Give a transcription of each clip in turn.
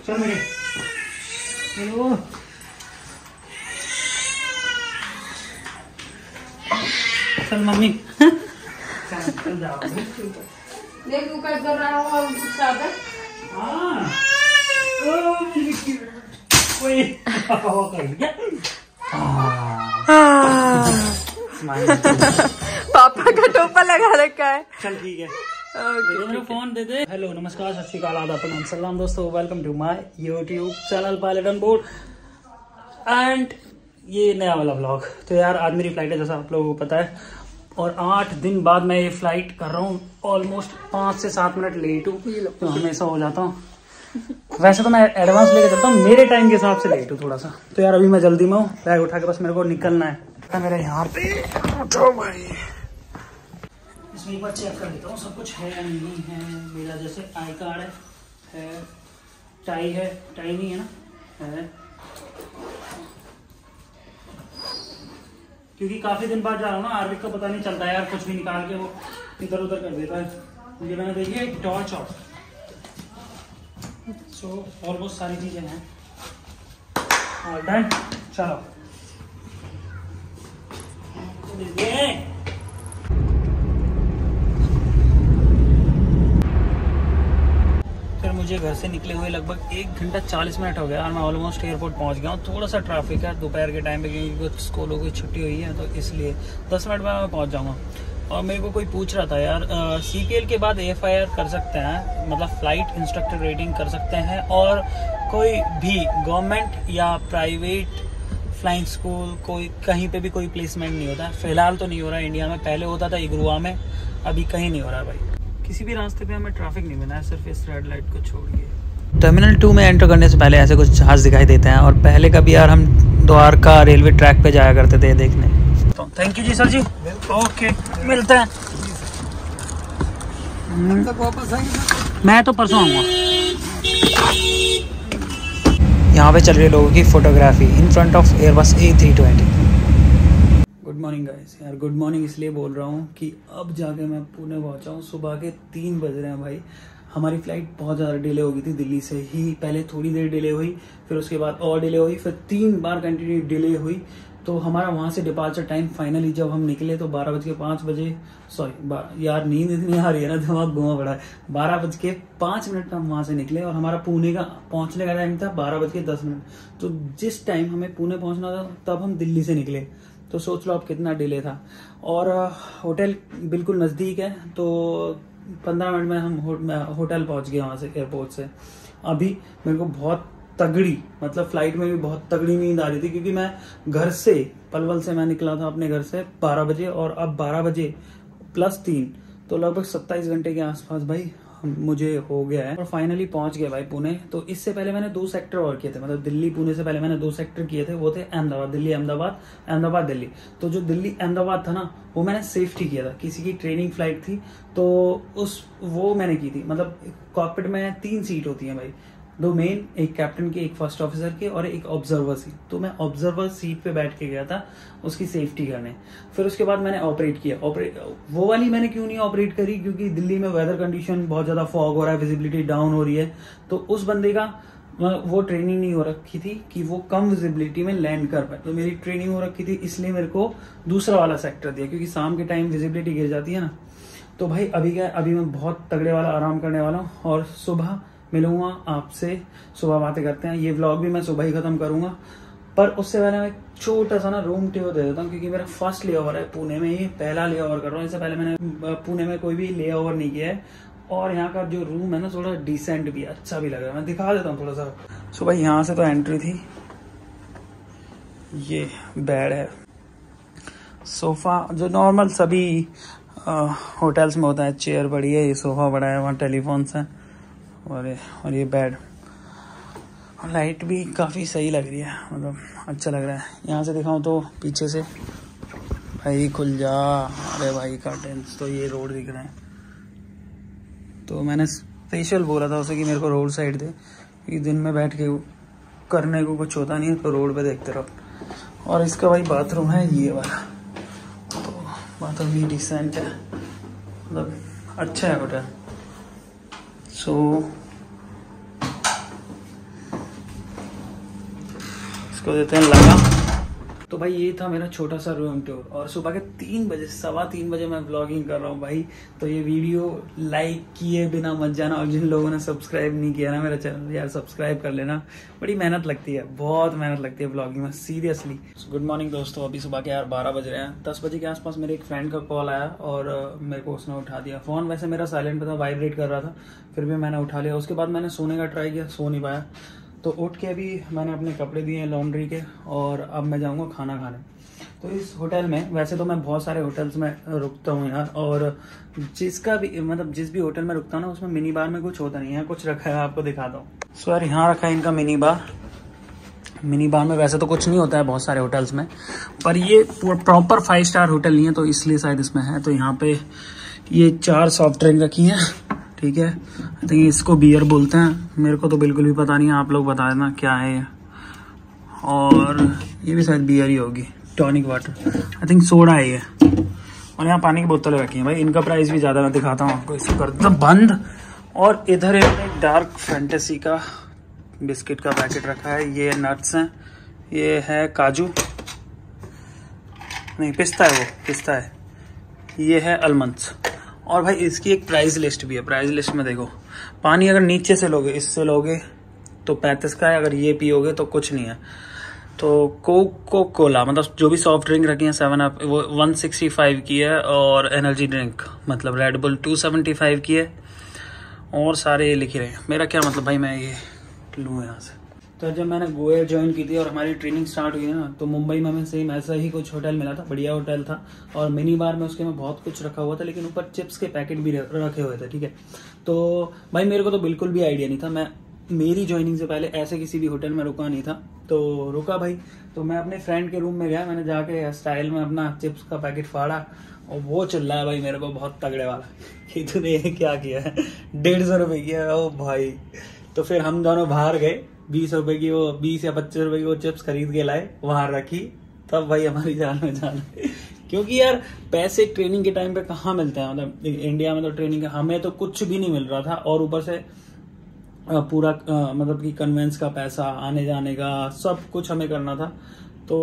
चल मेरे हेलो चल मम्मी चल जाओ देख तू क्या कर रहा हो सादा। हाँ कोई पापा का टोपा लगा रखा है। चल ठीक है मेरा फोन दे दे। हेलो नमस्कार सत श्री अकाल आदाब प्रणाम सलाम दोस्तों, welcome to my YouTube channel pilot on board and ये नया वाला व्लॉग। तो यार आज मेरी फ्लाइट है जैसा आप लोगों को पता है, और 8 दिन बाद मैं ये फ्लाइट कर रहा हूँ। ऑलमोस्ट 5 से 7 मिनट लेट हूँ, तो हमेशा हो जाता हूँ। वैसे तो मैं एडवांस लेके चलता हूँ, मेरे टाइम के हिसाब से लेट हूँ थोड़ा सा। तो यार अभी मैं जल्दी में हूँ, बैग उठा के बस मेरे को निकलना है। मेरे यहाँ पे उठो भाई, इसमें एक बार चेक कर लेता हूँ सब कुछ है या नहीं है। मेरा जैसे आई कार्ड है, टाई है, टाई नहीं है ना, है क्योंकि काफी दिन बाद जा रहा हूँ ना, आर्बिक का पता नहीं चलता यार, कुछ भी निकाल के वो इधर उधर कर देता है। ये मैंने देखी है एक टॉर्च और सो ऑलमोस्ट सारी चीजें हैं और डन। चलो फिर मुझे घर से निकले हुए लगभग 1 घंटा 40 मिनट हो गया और मैं ऑलमोस्ट एयरपोर्ट पहुंच गया हूँ। थोड़ा सा ट्रैफिक है दोपहर के टाइम पे, क्योंकि कुछ स्कूलों की छुट्टी हुई है, तो इसलिए 10 मिनट में मैं पहुंच जाऊंगा। और मेरे को कोई पूछ रहा था यार, CPL के बाद AFIR कर सकते हैं, मतलब फ्लाइट इंस्ट्रक्टर रेटिंग कर सकते हैं, और कोई भी गवर्नमेंट या प्राइवेट फ्लाइंग स्कूल कोई कहीं पे भी कोई प्लेसमेंट नहीं होता। फिलहाल तो नहीं हो रहा है इंडिया में, पहले होता था इग्रुआ में, अभी कहीं नहीं हो रहा है भाई। किसी भी रास्ते पे हमें ट्रैफिक नहीं मिला है, सिर्फ इस रेड लाइट को छोड़ के। टर्मिनल 2 में एंटर करने से पहले ऐसे कुछ जहाज दिखाई देते हैं, और पहले कभी यार हम द्वारका रेलवे ट्रैक पे जाया करते थे देखने। तो thank you ji sir ji, okay मिलते हैं। मैं तो परसों आऊँगा। यहाँ पे चल रही है लोगों की photography in front of Airbus A320। Good morning guys, यार गुड मॉर्निंग इसलिए बोल रहा हूँ कि अब जाके मैं पुणे पहुँचा हूँ। सुबह के 3 बज रहे हैं भाई। हमारी फ्लाइट बहुत ज़्यादा डिले हो गई थी दिल्ली से ही। पहले थोड़ी देर डिले हुई, फिर उसके बाद और डिले हुई, फिर 3 बार कंटिन्यू डिले हुई। तो हमारा वहाँ से डिपार्चर टाइम फाइनली जब हम निकले तो 12:05 सॉरी यार नींद इतनी आ रही है ना, दिमाग घुमा पड़ा है। 12:05 हम वहाँ से निकले, और हमारा पुणे का पहुँचने का टाइम था 12:10। तो जिस टाइम हमें पुणे पहुँचना था तब हम दिल्ली से निकले, तो सोच लो अब कितना डिले था। और होटल बिल्कुल नज़दीक है, तो 15 मिनट में हम होटल पहुँच गए वहाँ से, एयरपोर्ट से। अभी मेरे को बहुत तगड़ी, मतलब फ्लाइट में भी बहुत तगड़ी नींद आ रही थी, क्योंकि मैं घर से पलवल से मैं निकला था अपने घर से 12 बजे, और अब 12 बजे +3, तो लगभग 27 घंटे के आसपास भाई मुझे हो गया है। और फाइनली पहुंच गया भाई पुणे। तो इससे पहले मैंने 2 सेक्टर और किए थे, मतलब दिल्ली पुणे से पहले मैंने 2 सेक्टर किए थे, वो थे अहमदाबाद दिल्ली, अहमदाबाद अहमदाबाद दिल्ली। तो जो दिल्ली अहमदाबाद था ना, वो मैंने सेफ्टी किया था, किसी की ट्रेनिंग फ्लाइट थी, तो वो मैंने की थी। मतलब कॉकपिट में 3 सीट होती है भाई, 2 मेन, एक कैप्टन की, एक फर्स्ट ऑफिसर की, और एक ऑब्जर्वर सीट। तो मैं ऑब्जर्वर सीट पे बैठ के गया था उसकी सेफ्टी करने। फिर उसके बाद मैंने ऑपरेट किया। वो वाली मैंने क्यों नहीं ऑपरेट करी, क्योंकि दिल्ली में वेदर कंडीशन बहुत ज्यादा फॉग हो रहा है, विजिबिलिटी डाउन हो रही है, तो उस बंदे का वो ट्रेनिंग नहीं हो रखी थी कि वो कम विजिबिलिटी में लैंड कर पाए। तो मेरी ट्रेनिंग हो रखी थी, इसलिए मेरे को दूसरा वाला सेक्टर दिया, क्योंकि शाम के टाइम विजिबिलिटी गिर जाती है ना। तो भाई अभी मैं बहुत तगड़े वाला आराम करने वाला हूँ, और सुबह मिलूंगा आपसे, सुबह बातें करते हैं। ये व्लॉग भी मैं सुबह ही खत्म करूंगा, पर उससे पहले मैं छोटा सा ना रूम टूर दे देता हूँ, क्योंकि मेरा फर्स्ट ले ओवर है पुणे में, ये पहला ले ओवर कर रहा हूँ। इससे पहले मैंने पुणे में कोई भी ले ओवर नहीं किया है, और यहाँ का जो रूम है ना थोड़ा डिसेंट भी, अच्छा भी लग रहा है। मैं दिखा देता हूँ थोड़ा सा। सो भाई यहाँ से तो एंट्री थी, ये बेड है, सोफा जो नॉर्मल सभी होटल्स में होता है, चेयर बड़ी है, ये सोफा बड़ा है, वहाँ टेलीफोन्स हैं, और ये बेड। और लाइट भी काफ़ी सही लग रही है, मतलब अच्छा लग रहा है। यहाँ से दिखाऊं तो पीछे से, भाई खुल जा, अरे भाई कर्टेन्स, तो ये रोड दिख रहे हैं। तो मैंने स्पेशल बोला था उसे कि मेरे को रोड साइड दे, क्योंकि दिन में बैठ के करने को कुछ होता नहीं है, तो रोड पे देखते रहो। और इसका भाई बाथरूम है ये वाला, तो बाथरूम भी डिसेंट है, मतलब अच्छा है होटल। सो इसको देते हैं लगा। तो भाई ये था मेरा छोटा सा रूम टूर और सुबह के 3 बजे 3:15 बजे मैं व्लॉगिंग कर रहा हूँ भाई। तो ये वीडियो लाइक किए बिना मत जाना और जिन लोगों ने सब्सक्राइब नहीं किया ना मेरा चैनल, यार सब्सक्राइब कर लेना। बड़ी मेहनत लगती है, बहुत मेहनत लगती है व्लॉगिंग में, सीरियसली। गुड मॉर्निंग दोस्तों, अभी सुबह के यार 12 बज रहे हैं। 10 बजे के आसपास मेरे एक फ्रेंड का कॉल आया और मेरे को उसने उठा दिया फ़ोन। वैसे मेरा साइलेंट पे था, वाइब्रेट कर रहा था, फिर भी मैंने उठा लिया। उसके बाद मैंने सोने का ट्राई किया, सो नहीं पाया। तो उठ के अभी मैंने अपने कपड़े दिए हैं लॉन्ड्री के और अब मैं जाऊँगा खाना खाने। तो इस होटल में, वैसे तो मैं बहुत सारे होटल्स में रुकता हूँ यार, और जिसका भी मतलब जिस भी होटल में रुकता हूँ ना उसमें मिनी बार में कुछ होता नहीं है। कुछ रखा है, आपको दिखाता हूँ। सो यार यहाँ रखा है इनका मिनी बार। मिनी बार में वैसे तो कुछ नहीं होता है बहुत सारे होटल्स में, पर ये प्रॉपर 5 स्टार होटल नहीं है तो इसलिए शायद इसमें है। तो यहाँ पे ये 4 सॉफ्ट ड्रिंक रखी हैं, ठीक है। आई थिंक इसको बियर बोलते हैं, मेरे को तो बिल्कुल भी पता नहीं है, आप लोग बता देना क्या है ये। और ये भी शायद बियर ही होगी, tonic water, I think soda है ये। और यहाँ पानी की बोतलें रखी हैं भाई। इनका प्राइस भी ज़्यादा, मैं दिखाता हूँ आपको। इसको कर दो बंद। और इधर एक डार्क फैंटेसी का बिस्किट का पैकेट रखा है। ये नट्स हैं, ये है काजू, नहीं पिस्ता है, वो पिस्ता है। ये है अलमंड्स। और भाई इसकी एक प्राइस लिस्ट भी है। प्राइस लिस्ट में देखो, पानी अगर नीचे से लोगे, इससे लोगे तो 35 का है, अगर ये पियोगे तो कुछ नहीं है। तो कोको कोला मतलब जो भी सॉफ्ट ड्रिंक रखी है 7 अप वो 165 की है, और एनर्जी ड्रिंक मतलब रेड बुल 275 की है, और सारे ये लिखे रहे हैं। मेरा क्या मतलब भाई, मैं ये लूँ यहाँ से। तो जब मैंने गोवा ज्वाइन की थी और हमारी ट्रेनिंग स्टार्ट हुई ना, तो मुंबई में हमें सेम ऐसा ही कुछ होटल मिला था, बढ़िया होटल था। और मिनी बार में उसके में बहुत कुछ रखा हुआ था, लेकिन ऊपर चिप्स के पैकेट भी रखे हुए थे, ठीक है। तो भाई मेरे को तो बिल्कुल भी आइडिया नहीं था, मैं मेरी ज्वाइनिंग से पहले ऐसे किसी भी होटल में रुका नहीं था। तो रुका भाई, तो मैं अपने फ्रेंड के रूम में गया, मैंने जाके स्टाइल में अपना चिप्स का पैकेट फाड़ा और वो चिल्लाया भाई मेरे को बहुत तगड़े वाला कि तूने ये क्या किया है, 150 रुपये किया। ओ भाई, तो फिर हम दोनों बाहर गए, 20 रुपए की वो 20 या 25 रुपए की वो चिप्स खरीद के लाए, वहां रखी, तब भाई हमारी जान में जान। क्योंकि यार पैसे ट्रेनिंग के टाइम पे कहाँ मिलते हैं, मतलब इंडिया में तो ट्रेनिंग का हमें तो कुछ भी नहीं मिल रहा था, और ऊपर से पूरा मतलब कि कन्वेंस का पैसा, आने जाने का सब कुछ हमें करना था। तो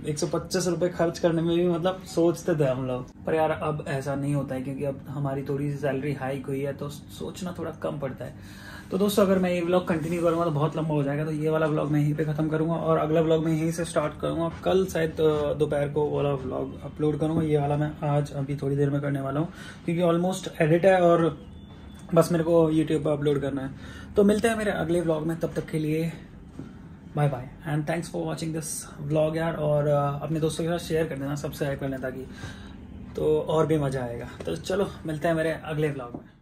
125 रुपये खर्च करने में भी मतलब सोचते थे हम लोग। पर यार अब ऐसा नहीं होता है, क्योंकि अब हमारी थोड़ी सी सैलरी हाइक हुई है, तो सोचना थोड़ा कम पड़ता है। तो दोस्तों अगर मैं ये व्लॉग कंटिन्यू करूंगा तो बहुत लंबा हो जाएगा, तो ये वाला व्लॉग मैं यहीं पे खत्म करूंगा और अगला व्लॉग मैं यहीं से स्टार्ट करूंगा। कल शायद दोपहर को वाला व्लॉग अपलोड करूंगा। ये वाला मैं आज अभी थोड़ी देर में करने वाला हूँ, क्योंकि ऑलमोस्ट एडिट है और बस मेरे को यूट्यूब पर अपलोड करना है। तो मिलते हैं मेरे अगले व्लॉग में, तब तक के लिए bye bye and thanks for watching this vlog यार। और अपने दोस्तों के साथ शेयर कर देना, सब्सक्राइब कर लेना, ताकि तो और भी मजा आएगा। तो चलो मिलते हैं मेरे अगले व्लॉग में।